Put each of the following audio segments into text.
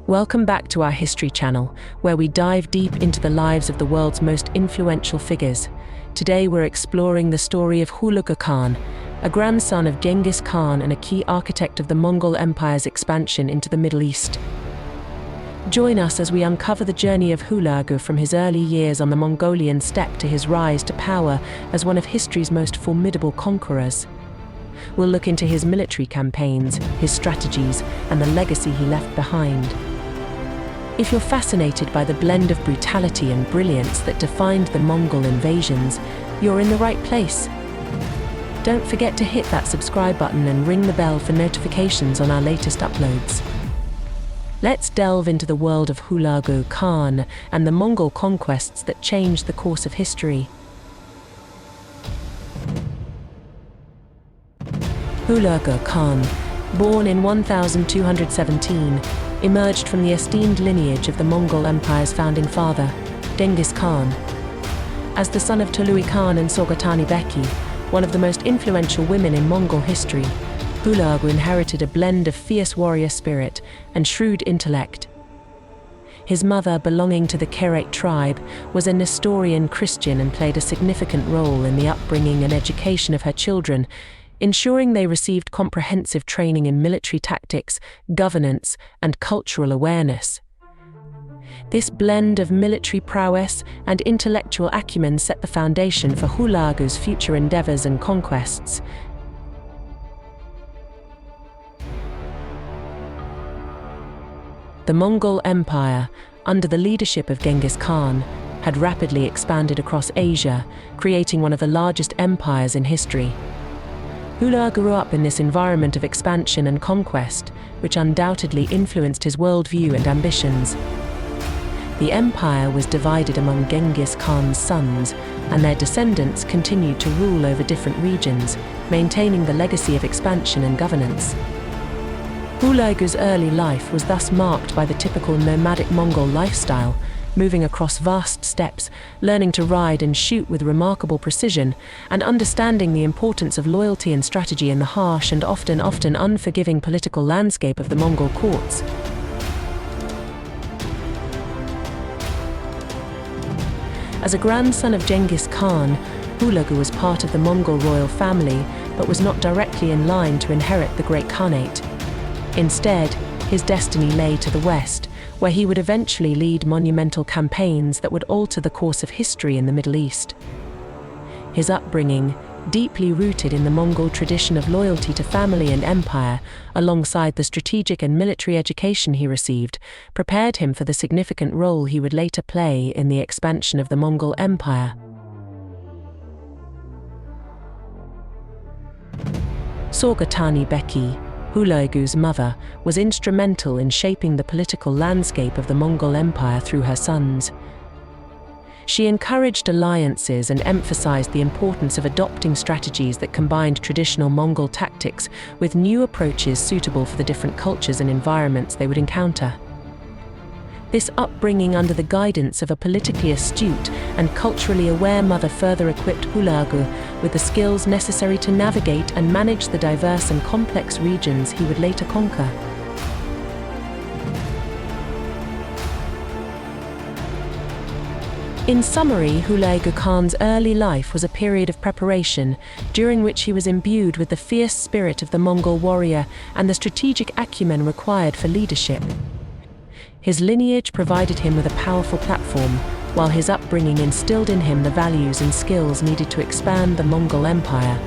Welcome back to our History channel, where we dive deep into the lives of the world's most influential figures. Today we're exploring the story of Hulagu Khan, a grandson of Genghis Khan and a key architect of the Mongol Empire's expansion into the Middle East. Join us as we uncover the journey of Hulagu from his early years on the Mongolian steppe to his rise to power as one of history's most formidable conquerors. We'll look into his military campaigns, his strategies, and the legacy he left behind. If you're fascinated by the blend of brutality and brilliance that defined the Mongol invasions, you're in the right place. Don't forget to hit that subscribe button and ring the bell for notifications on our latest uploads. Let's delve into the world of Hulagu Khan and the Mongol conquests that changed the course of history. Hulagu Khan, born in 1217, emerged from the esteemed lineage of the Mongol Empire's founding father, Genghis Khan. As the son of Tului Khan and Sorghumtani Beki, one of the most influential women in Mongol history, Hulagu inherited a blend of fierce warrior spirit and shrewd intellect. His mother, belonging to the Conqueror tribe, was a Nestorian Christian and played a significant role in the upbringing and education of her children, ensuring they received comprehensive training in military tactics, governance, and cultural awareness. This blend of military prowess and intellectual acumen set the foundation for Hulagu's future endeavors and conquests. The Mongol Empire, under the leadership of Genghis Khan, had rapidly expanded across Asia, creating one of the largest empires in history. Hulagu grew up in this environment of expansion and conquest, which undoubtedly influenced his worldview and ambitions. The empire was divided among Genghis Khan's sons, and their descendants continued to rule over different regions, maintaining the legacy of expansion and governance. Hulagu's early life was thus marked by the typical nomadic Mongol lifestyle, moving across vast steppes, learning to ride and shoot with remarkable precision, and understanding the importance of loyalty and strategy in the harsh and often unforgiving political landscape of the Mongol courts. As a grandson of Genghis Khan, Hulagu was part of the Mongol royal family, but was not directly in line to inherit the Great Khanate. Instead, his destiny lay to the west, where he would eventually lead monumental campaigns that would alter the course of history in the Middle East. His upbringing, deeply rooted in the Mongol tradition of loyalty to family and empire, alongside the strategic and military education he received, prepared him for the significant role he would later play in the expansion of the Mongol Empire. Sorghumtani Beki, Hulagu's mother, was instrumental in shaping the political landscape of the Mongol Empire through her sons. She encouraged alliances and emphasized the importance of adopting strategies that combined traditional Mongol tactics with new approaches suitable for the different cultures and environments they would encounter. This upbringing under the guidance of a politically astute and culturally aware mother further equipped Hulagu with the skills necessary to navigate and manage the diverse and complex regions he would later conquer. In summary, Hulagu Khan's early life was a period of preparation, during which he was imbued with the fierce spirit of the Mongol warrior and the strategic acumen required for leadership. His lineage provided him with a powerful platform, while his upbringing instilled in him the values and skills needed to expand the Mongol Empire.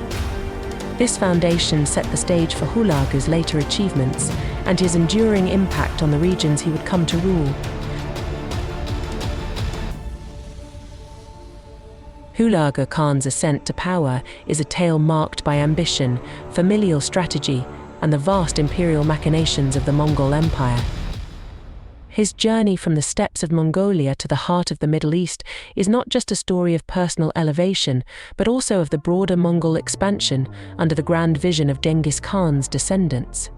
This foundation set the stage for Hulagu's later achievements and his enduring impact on the regions he would come to rule. Hulagu Khan's ascent to power is a tale marked by ambition, familial strategy, and the vast imperial machinations of the Mongol Empire. His journey from the steppes of Mongolia to the heart of the Middle East is not just a story of personal elevation, but also of the broader Mongol expansion under the grand vision of Genghis Khan's descendants.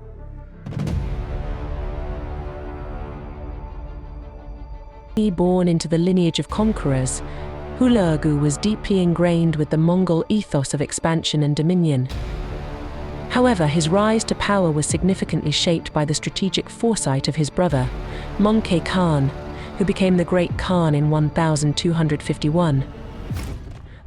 Born into the lineage of conquerors, Hulagu was deeply ingrained with the Mongol ethos of expansion and dominion. However, his rise to power was significantly shaped by the strategic foresight of his brother, Möngke Khan, who became the Great Khan in 1251.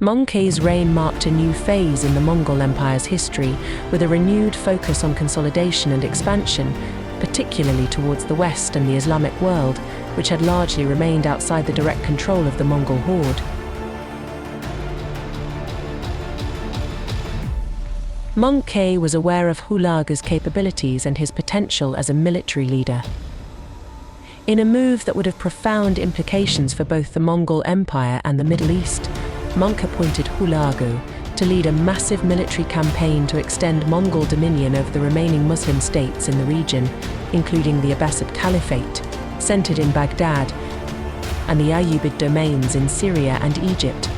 Möngke's reign marked a new phase in the Mongol Empire's history, with a renewed focus on consolidation and expansion, particularly towards the West and the Islamic world, which had largely remained outside the direct control of the Mongol horde. Möngke was aware of Hulagu's capabilities and his potential as a military leader. In a move that would have profound implications for both the Mongol Empire and the Middle East, Möngke appointed Hulagu to lead a massive military campaign to extend Mongol dominion over the remaining Muslim states in the region, including the Abbasid Caliphate, centered in Baghdad, and the Ayyubid domains in Syria and Egypt.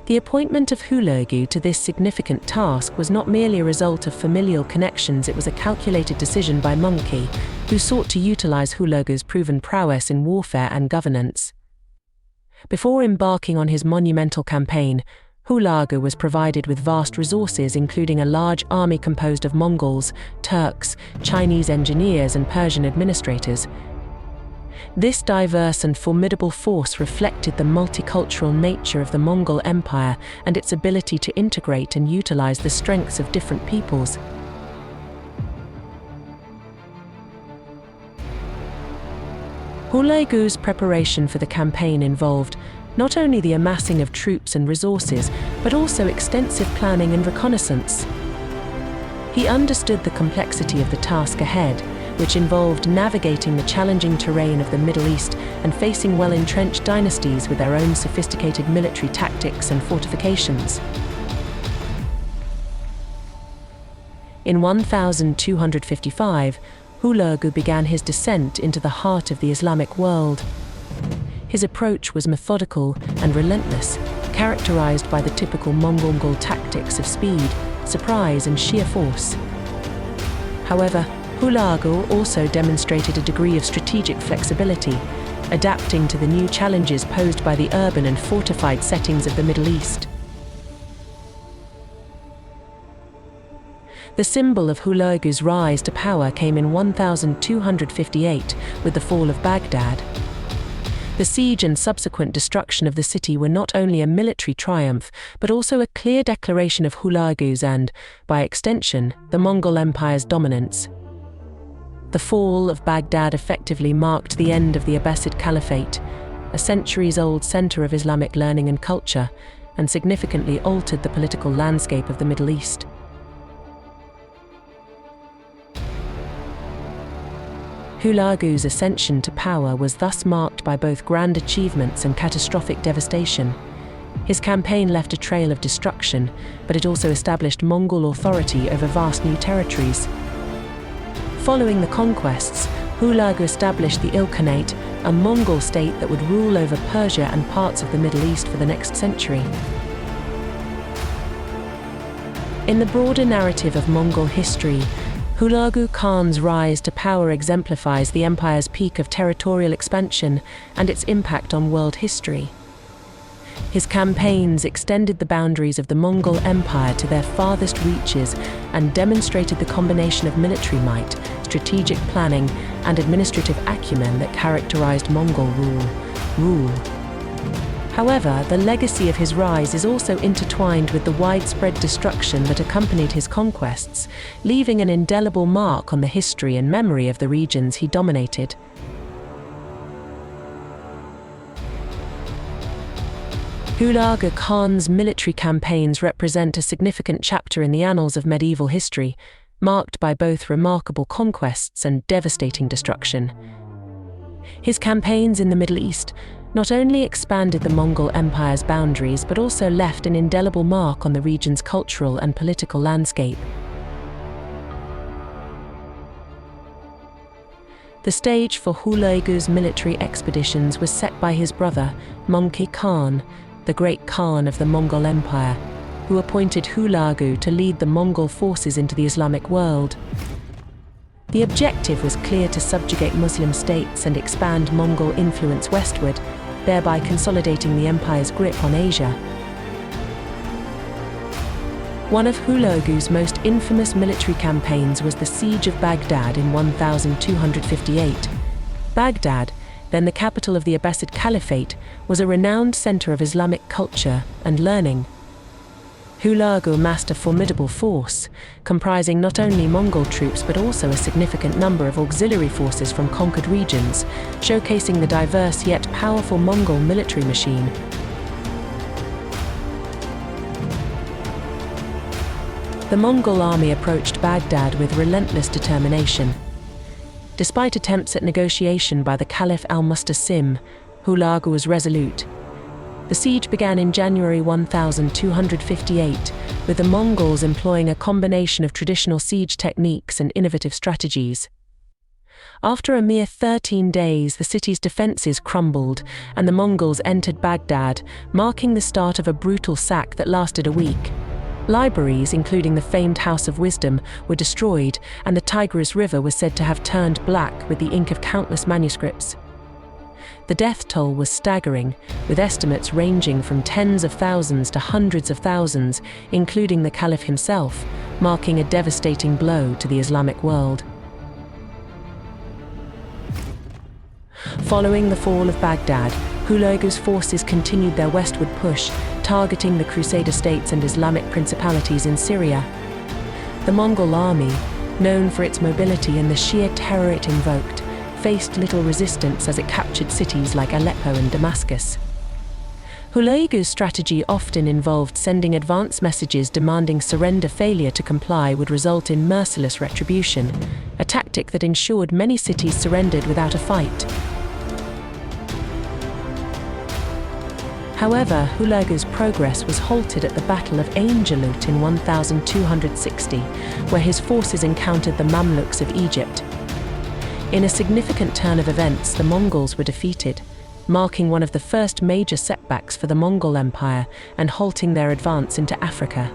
The appointment of Hulagu to this significant task was not merely a result of familial connections, it was a calculated decision by Möngke, who sought to utilize Hulagu's proven prowess in warfare and governance. Before embarking on his monumental campaign, Hulagu was provided with vast resources, including a large army composed of Mongols, Turks, Chinese engineers, and Persian administrators. This diverse and formidable force reflected the multicultural nature of the Mongol Empire and its ability to integrate and utilize the strengths of different peoples. Hulagu's preparation for the campaign involved not only the amassing of troops and resources, but also extensive planning and reconnaissance. He understood the complexity of the task ahead, which involved navigating the challenging terrain of the Middle East and facing well-entrenched dynasties with their own sophisticated military tactics and fortifications. In 1255, Hulagu began his descent into the heart of the Islamic world. His approach was methodical and relentless, characterized by the typical Mongol tactics of speed, surprise, and sheer force. However, Hulagu also demonstrated a degree of strategic flexibility, adapting to the new challenges posed by the urban and fortified settings of the Middle East. The symbol of Hulagu's rise to power came in 1258 with the fall of Baghdad. The siege and subsequent destruction of the city were not only a military triumph, but also a clear declaration of Hulagu's and, by extension, the Mongol Empire's dominance. The fall of Baghdad effectively marked the end of the Abbasid Caliphate, a centuries-old center of Islamic learning and culture, and significantly altered the political landscape of the Middle East. Hulagu's ascension to power was thus marked by both grand achievements and catastrophic devastation. His campaign left a trail of destruction, but it also established Mongol authority over vast new territories. Following the conquests, Hulagu established the Ilkhanate, a Mongol state that would rule over Persia and parts of the Middle East for the next century. In the broader narrative of Mongol history, Hulagu Khan's rise to power exemplifies the empire's peak of territorial expansion and its impact on world history. His campaigns extended the boundaries of the Mongol Empire to their farthest reaches and demonstrated the combination of military might, strategic planning, and administrative acumen that characterized Mongol rule. However, the legacy of his rise is also intertwined with the widespread destruction that accompanied his conquests, leaving an indelible mark on the history and memory of the regions he dominated. Hulagu Khan's military campaigns represent a significant chapter in the annals of medieval history, marked by both remarkable conquests and devastating destruction. His campaigns in the Middle East not only expanded the Mongol Empire's boundaries, but also left an indelible mark on the region's cultural and political landscape. The stage for Hulagu's military expeditions was set by his brother, Möngke Khan, the Great Khan of the Mongol Empire, who appointed Hulagu to lead the Mongol forces into the Islamic world. The objective was clear: to subjugate Muslim states and expand Mongol influence westward, thereby consolidating the empire's grip on Asia. One of Hulagu's most infamous military campaigns was the Siege of Baghdad in 1258. Baghdad, then the capital of the Abbasid Caliphate, was a renowned center of Islamic culture and learning. Hulagu amassed a formidable force, comprising not only Mongol troops but also a significant number of auxiliary forces from conquered regions, showcasing the diverse yet powerful Mongol military machine. The Mongol army approached Baghdad with relentless determination. Despite attempts at negotiation by the Caliph al-Mustasim, Hulagu was resolute. The siege began in January 1258, with the Mongols employing a combination of traditional siege techniques and innovative strategies. After a mere 13 days, the city's defenses crumbled, and the Mongols entered Baghdad, marking the start of a brutal sack that lasted a week. Libraries, including the famed House of Wisdom, were destroyed, and the Tigris River was said to have turned black with the ink of countless manuscripts. The death toll was staggering, with estimates ranging from tens of thousands to hundreds of thousands, including the Caliph himself, marking a devastating blow to the Islamic world. Following the fall of Baghdad, Hulagu's forces continued their westward push, targeting the Crusader states and Islamic principalities in Syria. The Mongol army, known for its mobility and the sheer terror it invoked, faced little resistance as it captured cities like Aleppo and Damascus. Hulagu's strategy often involved sending advance messages demanding surrender. Failure to comply would result in merciless retribution, a tactic that ensured many cities surrendered without a fight. However, Hulagu's progress was halted at the Battle of Ain Jalut in 1260, where his forces encountered the Mamluks of Egypt. In a significant turn of events, the Mongols were defeated, marking one of the first major setbacks for the Mongol Empire and halting their advance into Africa.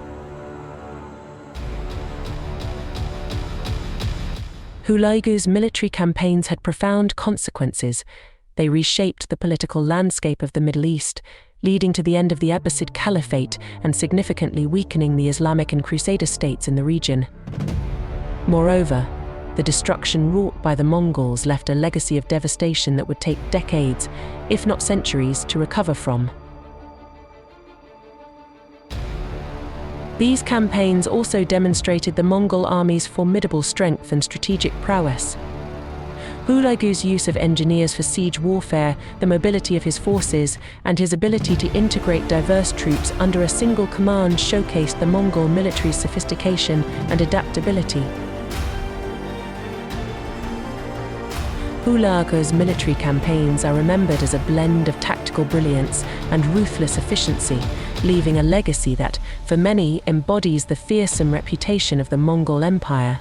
Hulagu's military campaigns had profound consequences. They reshaped the political landscape of the Middle East, leading to the end of the Abbasid Caliphate and significantly weakening the Islamic and Crusader states in the region. Moreover, the destruction wrought by the Mongols left a legacy of devastation that would take decades, if not centuries, to recover from. These campaigns also demonstrated the Mongol army's formidable strength and strategic prowess. Hulagu's use of engineers for siege warfare, the mobility of his forces, and his ability to integrate diverse troops under a single command showcased the Mongol military's sophistication and adaptability. Hulagu's military campaigns are remembered as a blend of tactical brilliance and ruthless efficiency, leaving a legacy that, for many, embodies the fearsome reputation of the Mongol Empire.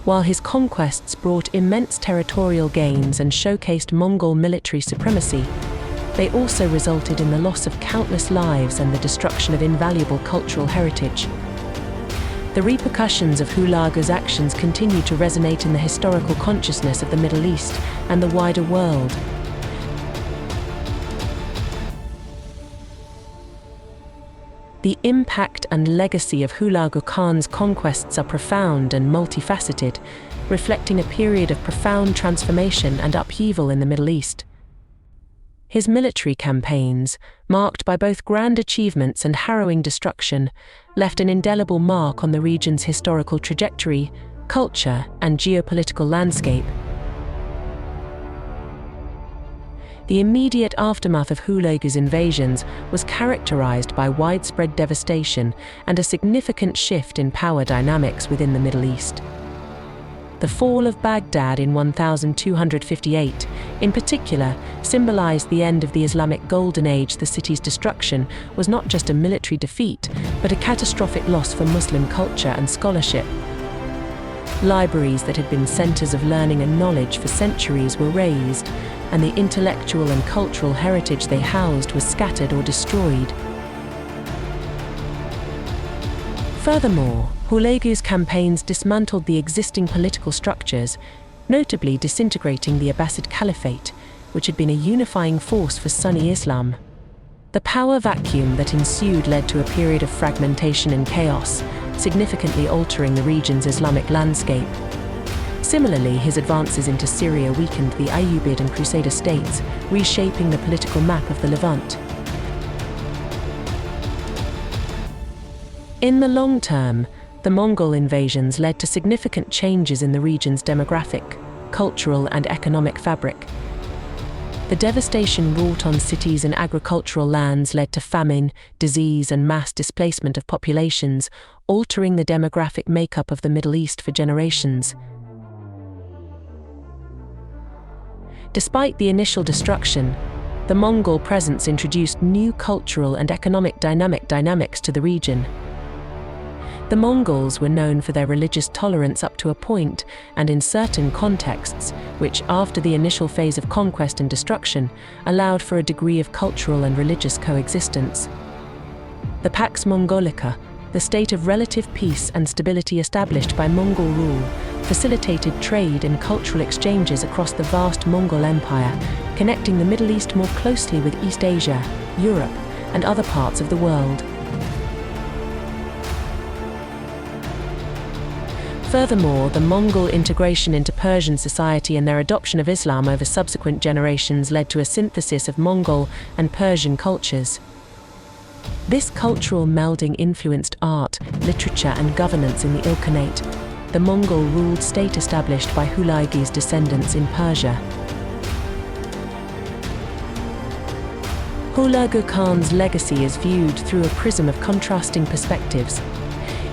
While his conquests brought immense territorial gains and showcased Mongol military supremacy, they also resulted in the loss of countless lives and the destruction of invaluable cultural heritage. The repercussions of Hulagu's actions continue to resonate in the historical consciousness of the Middle East and the wider world. The impact and legacy of Hulagu Khan's conquests are profound and multifaceted, reflecting a period of profound transformation and upheaval in the Middle East. His military campaigns, marked by both grand achievements and harrowing destruction, left an indelible mark on the region's historical trajectory, culture, and geopolitical landscape. The immediate aftermath of Hulagu's invasions was characterized by widespread devastation and a significant shift in power dynamics within the Middle East. The fall of Baghdad in 1258, in particular, symbolized the end of the Islamic Golden Age. The city's destruction was not just a military defeat, but a catastrophic loss for Muslim culture and scholarship. Libraries that had been centers of learning and knowledge for centuries were razed, and the intellectual and cultural heritage they housed was scattered or destroyed. Furthermore, Hulagu's campaigns dismantled the existing political structures, notably disintegrating the Abbasid Caliphate, which had been a unifying force for Sunni Islam. The power vacuum that ensued led to a period of fragmentation and chaos, significantly altering the region's Islamic landscape. Similarly, his advances into Syria weakened the Ayyubid and Crusader states, reshaping the political map of the Levant. In the long term, the Mongol invasions led to significant changes in the region's demographic, cultural, and economic fabric. The devastation wrought on cities and agricultural lands led to famine, disease, and mass displacement of populations, altering the demographic makeup of the Middle East for generations. Despite the initial destruction, the Mongol presence introduced new cultural and economic dynamics to the region. The Mongols were known for their religious tolerance up to a point, and in certain contexts, which, after the initial phase of conquest and destruction, allowed for a degree of cultural and religious coexistence. The Pax Mongolica, the state of relative peace and stability established by Mongol rule, facilitated trade and cultural exchanges across the vast Mongol Empire, connecting the Middle East more closely with East Asia, Europe, and other parts of the world. Furthermore, the Mongol integration into Persian society and their adoption of Islam over subsequent generations led to a synthesis of Mongol and Persian cultures. This cultural melding influenced art, literature, and governance in the Ilkhanate, the Mongol-ruled state established by Hulagu's descendants in Persia. Hulagu Khan's legacy is viewed through a prism of contrasting perspectives.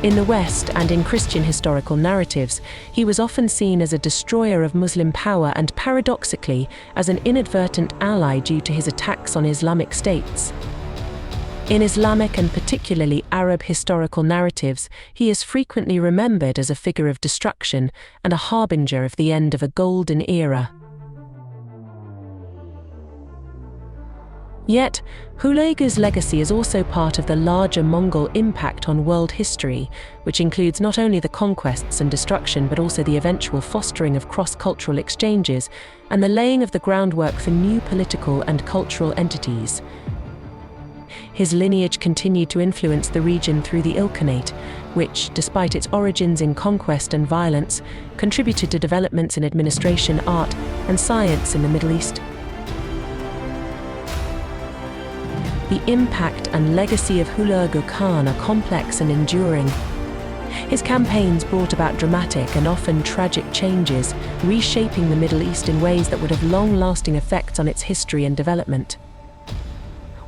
In the West and in Christian historical narratives, he was often seen as a destroyer of Muslim power and, paradoxically, as an inadvertent ally due to his attacks on Islamic states. In Islamic and particularly Arab historical narratives, he is frequently remembered as a figure of destruction and a harbinger of the end of a golden era. Yet, Hulagu's legacy is also part of the larger Mongol impact on world history, which includes not only the conquests and destruction but also the eventual fostering of cross-cultural exchanges and the laying of the groundwork for new political and cultural entities. His lineage continued to influence the region through the Ilkhanate, which, despite its origins in conquest and violence, contributed to developments in administration, art, and science in the Middle East. The impact and legacy of Hulagu Khan are complex and enduring. His campaigns brought about dramatic and often tragic changes, reshaping the Middle East in ways that would have long-lasting effects on its history and development.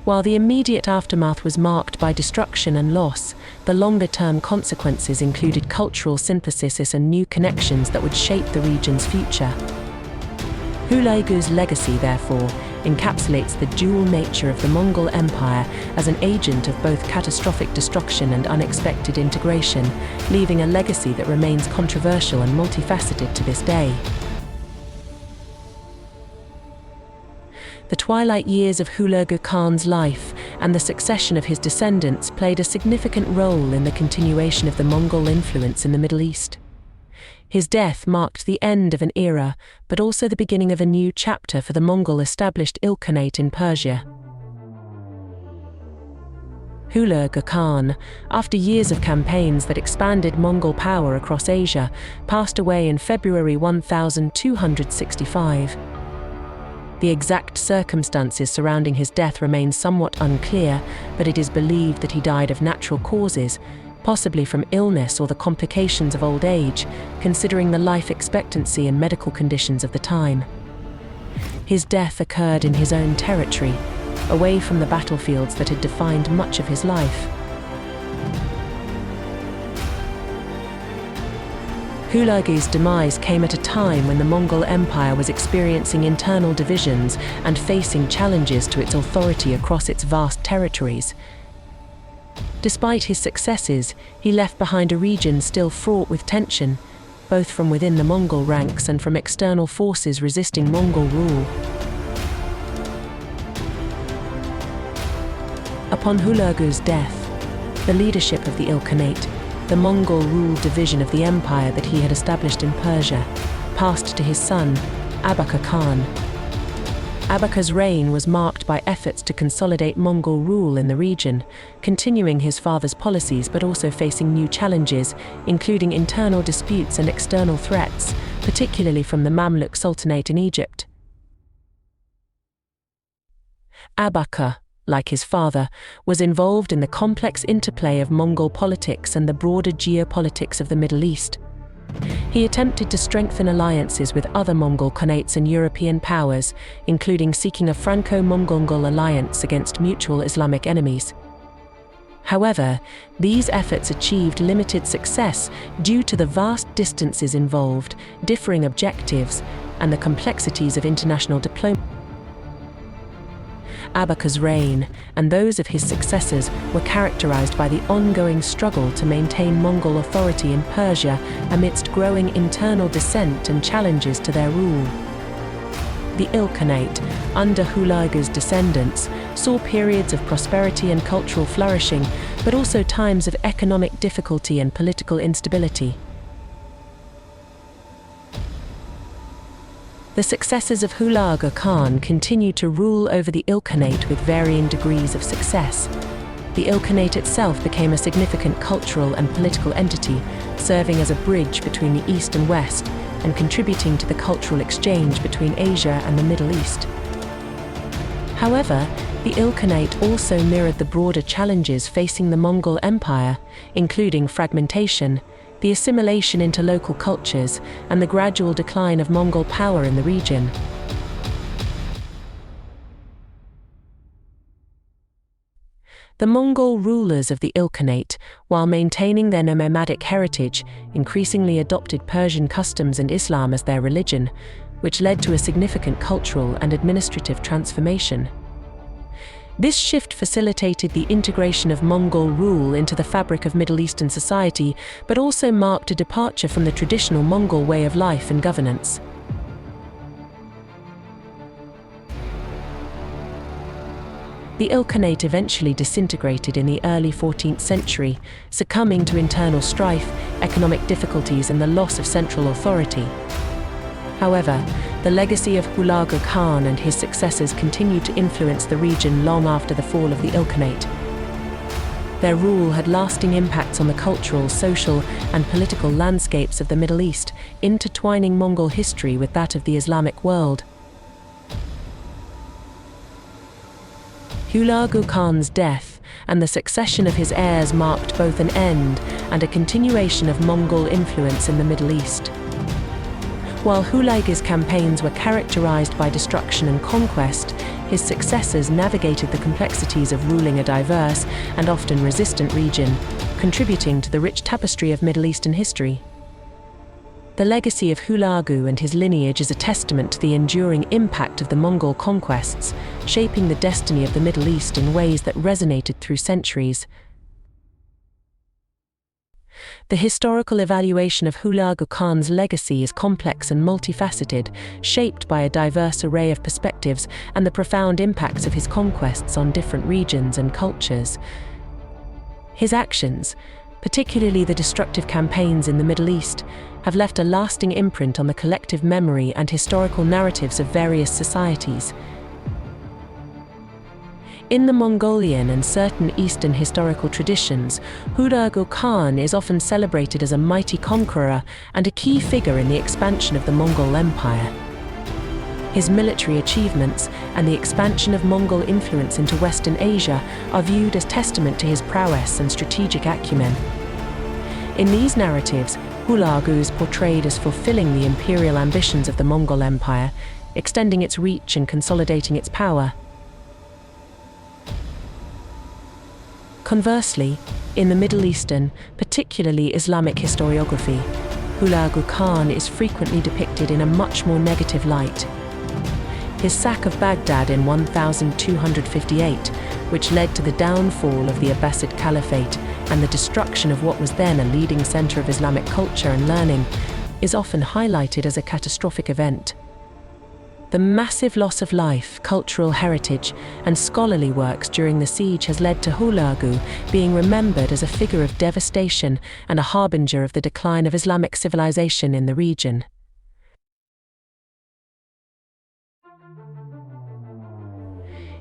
While the immediate aftermath was marked by destruction and loss, the longer-term consequences included cultural synthesis and new connections that would shape the region's future. Hulagu's legacy, therefore, encapsulates the dual nature of the Mongol Empire as an agent of both catastrophic destruction and unexpected integration, leaving a legacy that remains controversial and multifaceted to this day. The twilight years of Hulagu Khan's life and the succession of his descendants played a significant role in the continuation of the Mongol influence in the Middle East. His death marked the end of an era, but also the beginning of a new chapter for the Mongol-established Ilkhanate in Persia. Hulagu Khan, after years of campaigns that expanded Mongol power across Asia, passed away in February 1265. The exact circumstances surrounding his death remain somewhat unclear, but it is believed that he died of natural causes, possibly from illness or the complications of old age, considering the life expectancy and medical conditions of the time. His death occurred in his own territory, away from the battlefields that had defined much of his life. Hulagu's demise came at a time when the Mongol Empire was experiencing internal divisions and facing challenges to its authority across its vast territories. Despite his successes, he left behind a region still fraught with tension, both from within the Mongol ranks and from external forces resisting Mongol rule. Upon Hulagu's death, the leadership of the Ilkhanate, the Mongol-ruled division of the empire that he had established in Persia, passed to his son, Abaka Khan. Abacha's reign was marked by efforts to consolidate Mongol rule in the region, continuing his father's policies but also facing new challenges, including internal disputes and external threats, particularly from the Mamluk Sultanate in Egypt. Abacha, like his father, was involved in the complex interplay of Mongol politics and the broader geopolitics of the Middle East. He attempted to strengthen alliances with other Mongol Khanates and European powers, including seeking a Franco-Mongol alliance against mutual Islamic enemies. However, these efforts achieved limited success due to the vast distances involved, differing objectives, and the complexities of international diplomacy. Abacha's reign and those of his successors were characterized by the ongoing struggle to maintain Mongol authority in Persia amidst growing internal dissent and challenges to their rule. The Ilkhanate, under Hulagu's descendants, saw periods of prosperity and cultural flourishing, but also times of economic difficulty and political instability. The successors of Hulagu Khan continued to rule over the Ilkhanate with varying degrees of success. The Ilkhanate itself became a significant cultural and political entity, serving as a bridge between the East and West, and contributing to the cultural exchange between Asia and the Middle East. However, the Ilkhanate also mirrored the broader challenges facing the Mongol Empire, including fragmentation, the assimilation into local cultures, and the gradual decline of Mongol power in the region. The Mongol rulers of the Ilkhanate, while maintaining their nomadic heritage, increasingly adopted Persian customs and Islam as their religion, which led to a significant cultural and administrative transformation. This shift facilitated the integration of Mongol rule into the fabric of Middle Eastern society, but also marked a departure from the traditional Mongol way of life and governance. The Ilkhanate eventually disintegrated in the early 14th century, succumbing to internal strife, economic difficulties, and the loss of central authority. However, the legacy of Hulagu Khan and his successors continued to influence the region long after the fall of the Ilkhanate. Their rule had lasting impacts on the cultural, social, and political landscapes of the Middle East, intertwining Mongol history with that of the Islamic world. Hulagu Khan's death and the succession of his heirs marked both an end and a continuation of Mongol influence in the Middle East. While Hulagu's campaigns were characterized by destruction and conquest, his successors navigated the complexities of ruling a diverse and often resistant region, contributing to the rich tapestry of Middle Eastern history. The legacy of Hulagu and his lineage is a testament to the enduring impact of the Mongol conquests, shaping the destiny of the Middle East in ways that resonated through centuries. The historical evaluation of Hulagu Khan's legacy is complex and multifaceted, shaped by a diverse array of perspectives and the profound impacts of his conquests on different regions and cultures. His actions, particularly the destructive campaigns in the Middle East, have left a lasting imprint on the collective memory and historical narratives of various societies. In the Mongolian and certain Eastern historical traditions, Hulagu Khan is often celebrated as a mighty conqueror and a key figure in the expansion of the Mongol Empire. His military achievements and the expansion of Mongol influence into Western Asia are viewed as testament to his prowess and strategic acumen. In these narratives, Hulagu is portrayed as fulfilling the imperial ambitions of the Mongol Empire, extending its reach and consolidating its power. Conversely, in the Middle Eastern, particularly Islamic historiography, Hulagu Khan is frequently depicted in a much more negative light. His sack of Baghdad in 1258, which led to the downfall of the Abbasid Caliphate and the destruction of what was then a leading center of Islamic culture and learning, is often highlighted as a catastrophic event. The massive loss of life, cultural heritage, and scholarly works during the siege has led to Hulagu being remembered as a figure of devastation and a harbinger of the decline of Islamic civilization in the region.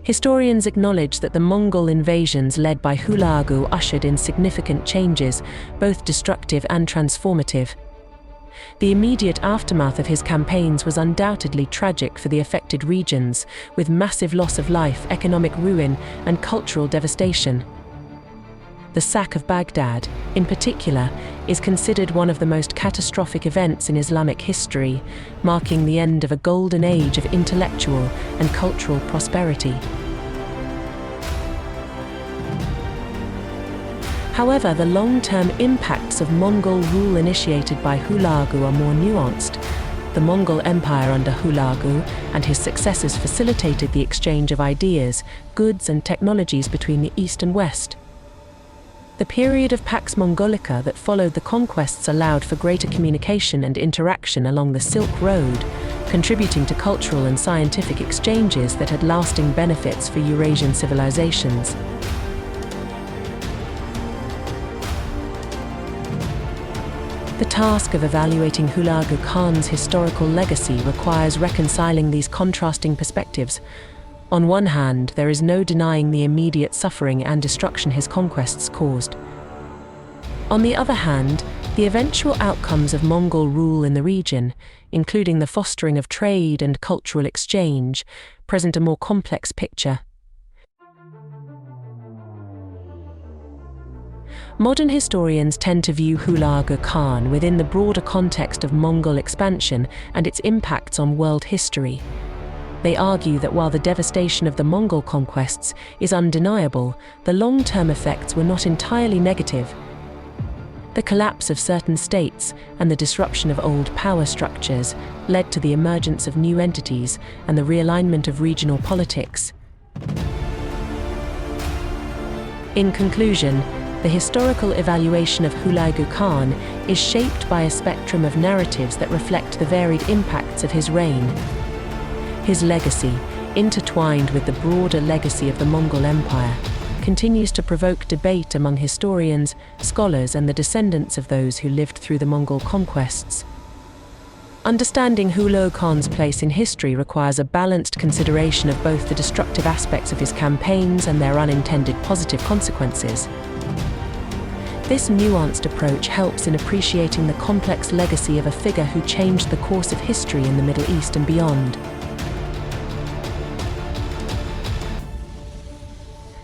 Historians acknowledge that the Mongol invasions led by Hulagu ushered in significant changes, both destructive and transformative. The immediate aftermath of his campaigns was undoubtedly tragic for the affected regions, with massive loss of life, economic ruin, and cultural devastation. The sack of Baghdad, in particular, is considered one of the most catastrophic events in Islamic history, marking the end of a golden age of intellectual and cultural prosperity. However, the long-term impacts of Mongol rule initiated by Hulagu are more nuanced. The Mongol Empire under Hulagu and his successors facilitated the exchange of ideas, goods, and technologies between the East and West. The period of Pax Mongolica that followed the conquests allowed for greater communication and interaction along the Silk Road, contributing to cultural and scientific exchanges that had lasting benefits for Eurasian civilizations. The task of evaluating Hulagu Khan's historical legacy requires reconciling these contrasting perspectives. On one hand, there is no denying the immediate suffering and destruction his conquests caused. On the other hand, the eventual outcomes of Mongol rule in the region, including the fostering of trade and cultural exchange, present a more complex picture. Modern historians tend to view Hulagu Khan within the broader context of Mongol expansion and its impacts on world history. They argue that while the devastation of the Mongol conquests is undeniable, the long-term effects were not entirely negative. The collapse of certain states and the disruption of old power structures led to the emergence of new entities and the realignment of regional politics. In conclusion, the historical evaluation of Hulagu Khan is shaped by a spectrum of narratives that reflect the varied impacts of his reign. His legacy, intertwined with the broader legacy of the Mongol Empire, continues to provoke debate among historians, scholars, and the descendants of those who lived through the Mongol conquests. Understanding Hulagu Khan's place in history requires a balanced consideration of both the destructive aspects of his campaigns and their unintended positive consequences. This nuanced approach helps in appreciating the complex legacy of a figure who changed the course of history in the Middle East and beyond.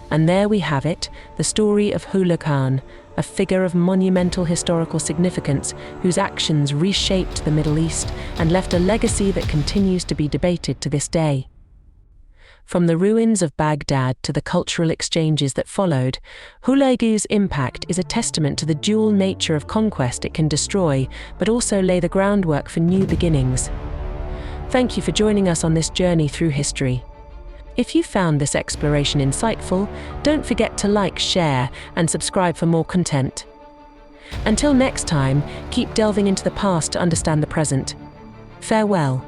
And there we have it, the story of Hulagu Khan, a figure of monumental historical significance whose actions reshaped the Middle East and left a legacy that continues to be debated to this day. From the ruins of Baghdad to the cultural exchanges that followed, Hulagu's impact is a testament to the dual nature of conquest. It can destroy, but also lay the groundwork for new beginnings. Thank you for joining us on this journey through history. If you found this exploration insightful, don't forget to like, share, and subscribe for more content. Until next time, keep delving into the past to understand the present. Farewell.